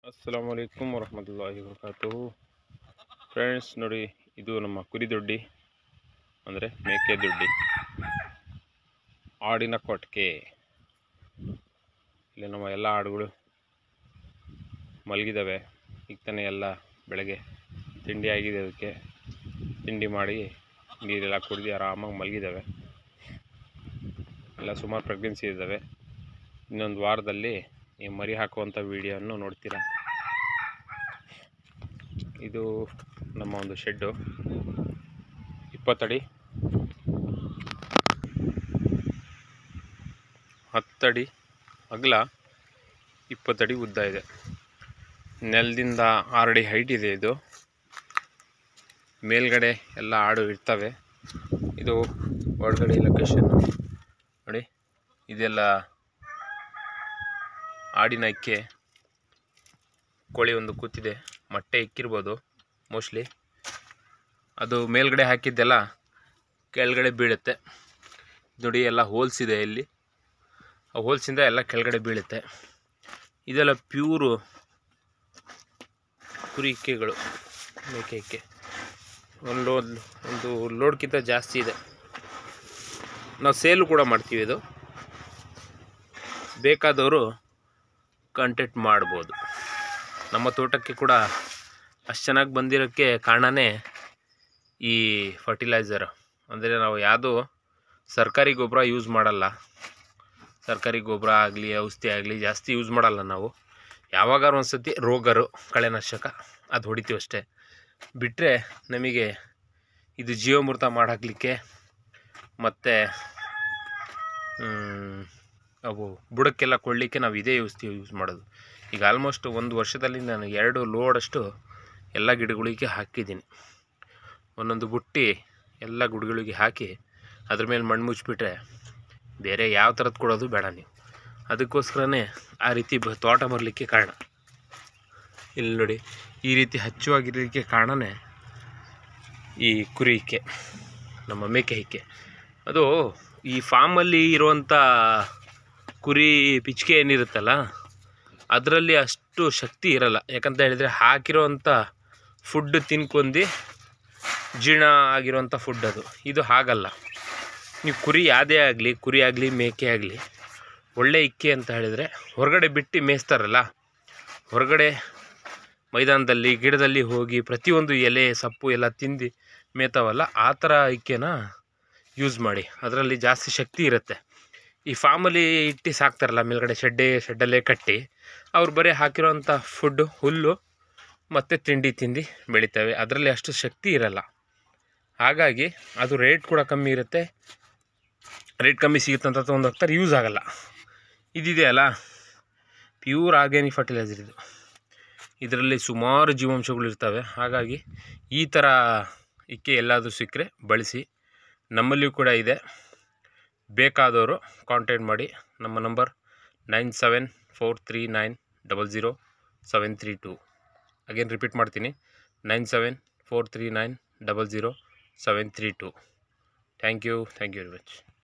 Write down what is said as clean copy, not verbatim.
ಅಸ್ಸಲಾಮು ಅಲೈಕುಮ್ ವರಹಮತುಲ್ಲಾಹಿ ವಬರಕಾತುಹು. Friends ನೋಡಿ, ಇದು ನಮ್ಮ ಕುರಿ ದೊಡ್ಡಿ ಅಂದರೆ ಮೇಕೆ ದೊಡ್ಡಿ, ಆಡಿನ ಕೊಟ್ಟಿಗೆ. ಇಲ್ಲಿ ನಮ್ಮ ಎಲ್ಲ ಆಡುಗಳು ಮಲಗಿದ್ದಾವೆ. ಈಗ ತಾನೇ ಎಲ್ಲ ಬೆಳಗ್ಗೆ ತಿಂಡಿ ಆಗಿದೆ. ಅದಕ್ಕೆ ತಿಂಡಿ ಮಾಡಿ ನೀರೆಲ್ಲ ಕುಡಿದು ಆರಾಮಾಗಿ ಮಲಗಿದ್ದಾವೆ. ಎಲ್ಲ ಸುಮಾರು ಪ್ರೆಗ್ನೆನ್ಸಿ ಇದ್ದಾವೆ. ಇನ್ನೊಂದು ವಾರದಲ್ಲಿ ಈ ಮರಿ ಹಾಕುವಂಥ ವಿಡಿಯೋವನ್ನು ನೋಡ್ತೀರಾ. ಇದು ನಮ್ಮ ಒಂದು ಶೆಡ್ಡು, 20 ಅಡಿ 10 ಅಡಿ ಅಗಲ, 20 ಅಡಿ ಉದ್ದ ಇದೆ. ನೆಲದಿಂದ 6 ಅಡಿ ಹೈಟ್ ಇದೆ. ಇದು ಮೇಲ್ಗಡೆ ಎಲ್ಲ ಆಡು ಇರ್ತವೆ. ಇದು ಒಳಗಡೆ ಲೊಕೇಶನ್ ನೋಡಿ. ಇದೆಲ್ಲ ಆಡಿನ ಇಕ್ಕೆ. ಕೋಳಿ ಒಂದು ಕೂತಿದೆ, ಮೊಟ್ಟೆ ಇಕ್ಕಿರ್ಬೋದು ಮೋಸ್ಟ್ಲಿ. ಅದು ಮೇಲ್ಗಡೆ ಹಾಕಿದ್ದೆಲ್ಲ ಕೆಳಗಡೆ ಬೀಳುತ್ತೆ ನೋಡಿ. ಎಲ್ಲ ಹೋಲ್ಸ್ ಇದೆ ಇಲ್ಲಿ, ಆ ಹೋಲ್ಸಿಂದ ಎಲ್ಲ ಕೆಳಗಡೆ ಬೀಳುತ್ತೆ. ಇದೆಲ್ಲ ಪ್ಯೂರು ಕುರಿ ಇಕ್ಕೆಗಳು, ಮೇಕೆ ಇಕ್ಕೆ. ಒಂದು ಲೋಡ್ಗಿಂತ ಜಾಸ್ತಿ ಇದೆ. ನಾವು ಸೇಲು ಕೂಡ ಮಾಡ್ತೀವಿ. ಇದು ಬೇಕಾದವರು ಕಾಂಟ್ಯಾಕ್ಟ್ ಮಾಡ್ಬೋದು. ನಮ್ಮ ತೋಟಕ್ಕೆ ಕೂಡ ಅಷ್ಟು ಚೆನ್ನಾಗಿ ಬಂದಿರೋಕ್ಕೆ ಕಾರಣವೇ ಈ ಫರ್ಟಿಲೈಸರ್. ಅಂದರೆ ನಾವು ಯಾವುದೂ ಸರ್ಕಾರಿ ಗೊಬ್ಬರ ಯೂಸ್ ಮಾಡಲ್ಲ. ಸರ್ಕಾರಿ ಗೊಬ್ಬರ ಆಗಲಿ ಔಷಧಿ ಆಗಲಿ ಜಾಸ್ತಿ ಯೂಸ್ ಮಾಡಲ್ಲ ನಾವು. ಯಾವಾಗಾರು ಒಂದು ಸತಿ ರೋಗರು ಕಳೆನಾಶಕ ಅದು ಹೊಡಿತೀವಿ ಅಷ್ಟೇ. ಬಿಟ್ಟರೆ ನಮಗೆ ಇದು ಜೀವಾಮೃತ ಮಾಡಾಕಲಿಕ್ಕೆ ಮತ್ತು ಅವು ಬುಡಕ್ಕೆಲ್ಲ ಕೊಡಲಿಕ್ಕೆ ನಾವು ಇದೇ ಯೂಸ್ ಮಾಡೋದು. ಈಗ ಆಲ್ಮೋಸ್ಟ್ ಒಂದು ವರ್ಷದಲ್ಲಿ ನಾನು 2 ಲೋಡಷ್ಟು ಎಲ್ಲ ಗಿಡಗಳಿಗೆ ಹಾಕಿದ್ದೀನಿ. ಒಂದೊಂದು ಬುಟ್ಟಿ ಎಲ್ಲ ಗಿಡಗಳಿಗೆ ಹಾಕಿ ಅದ್ರ ಮೇಲೆ ಮಣ್ಣು ಮುಚ್ಚಿಬಿಟ್ರೆ ಬೇರೆ ಯಾವ ಥರದ್ದು ಕೊಡೋದು ಬೇಡ ನೀವು. ಅದಕ್ಕೋಸ್ಕರನೇ ಆ ರೀತಿ ತೋಟ ಬರಲಿಕ್ಕೆ ಕಾರಣ. ಇಲ್ಲಿ ನೋಡಿ, ಈ ರೀತಿ ಹಚ್ಚುವಾಗಿರಲಿಕ್ಕೆ ಕಾರಣವೇ ಈ ಕುರಿ ಇಕ್ಕೆ, ನಮ್ಮ ಮೇಕೆ ಇಕ್ಕೆ. ಅದು ಈ ಫಾರ್ಮಲ್ಲಿ ಇರುವಂಥ ಕುರಿ ಪಿಚ್ಕೆ ಏನಿರುತ್ತಲ್ಲ, ಅದರಲ್ಲಿ ಅಷ್ಟು ಶಕ್ತಿ ಇರಲ್ಲ. ಯಾಕಂತ ಹೇಳಿದರೆ ಹಾಕಿರೋವಂಥ ಫುಡ್ ತಿನ್ಕೊಂಡು ಜೀರ್ಣ ಆಗಿರೋವಂಥ ಫುಡ್ ಅದು. ಇದು ಹಾಗಲ್ಲ. ನೀವು ಕುರಿ ಯಾವುದೇ ಆಗಲಿ, ಕುರಿ ಆಗಲಿ ಮೇಕೆ ಆಗಲಿ, ಒಳ್ಳೆ ಇಕ್ಕೆ ಅಂತ ಹೇಳಿದರೆ ಹೊರಗಡೆ ಬಿಟ್ಟು ಮೇಯಿಸ್ತಾರಲ್ಲ, ಹೊರಗಡೆ ಮೈದಾನದಲ್ಲಿ ಗಿಡದಲ್ಲಿ ಹೋಗಿ ಪ್ರತಿಯೊಂದು ಎಲೆ ಸೊಪ್ಪು ಎಲ್ಲ ತಿಂದು ಮೇಯ್ತಾವಲ್ಲ, ಆ ಥರ ಇಕ್ಕೆನ ಯೂಸ್ ಮಾಡಿ. ಅದರಲ್ಲಿ ಜಾಸ್ತಿ ಶಕ್ತಿ ಇರುತ್ತೆ. ಈ ಫಾರ್ಮಲ್ಲಿ ಇಟ್ಟು ಸಾಕ್ತಾರಲ್ಲ, ಮೇಲ್ಗಡೆ ಶೆಡ್ಡಲ್ಲೇ ಕಟ್ಟಿ, ಅವ್ರು ಬರೀ ಹಾಕಿರೋವಂಥ ಫುಡ್ಡು ಹುಲ್ಲು ಮತ್ತು ತಿಂಡಿ ತಿಂದು ಬೆಳಿತವೆ. ಅದರಲ್ಲಿ ಅಷ್ಟು ಶಕ್ತಿ ಇರಲ್ಲ. ಹಾಗಾಗಿ ಅದು ರೇಟ್ ಕೂಡ ಕಮ್ಮಿ ಇರುತ್ತೆ. ರೇಟ್ ಕಮ್ಮಿ ಸಿಗುತ್ತೆ ಅಂತ ತೊಗೊಂಡು ಹೋಗ್ತಾರೆ, ಯೂಸ್ ಆಗೋಲ್ಲ. ಇದಿದೆಯಲ್ಲ, ಪ್ಯೂರ್ ಆರ್ಗ್ಯಾನಿಕ್ ಫರ್ಟಿಲೈಸರ್ ಇದು. ಇದರಲ್ಲಿ ಸುಮಾರು ಜೀವಾಂಶಗಳು ಇರ್ತವೆ. ಹಾಗಾಗಿ ಈ ಥರ ಇಕ್ಕೆ ಎಲ್ಲಾದರೂ ಸಿಕ್ಕರೆ ಬಳಸಿ. ನಮ್ಮಲ್ಲಿಯೂ ಕೂಡ ಇದೆ. ಬೇಕಾದವರು ಕಾಂಟ್ಯಾಕ್ಟ್ ಮಾಡಿ. ನಮ್ಮ ನಂಬರ್ 9743900732. ಅಗೇನ್ ರಿಪೀಟ್ ಮಾಡ್ತೀನಿ, 9743900732. Thank you very much.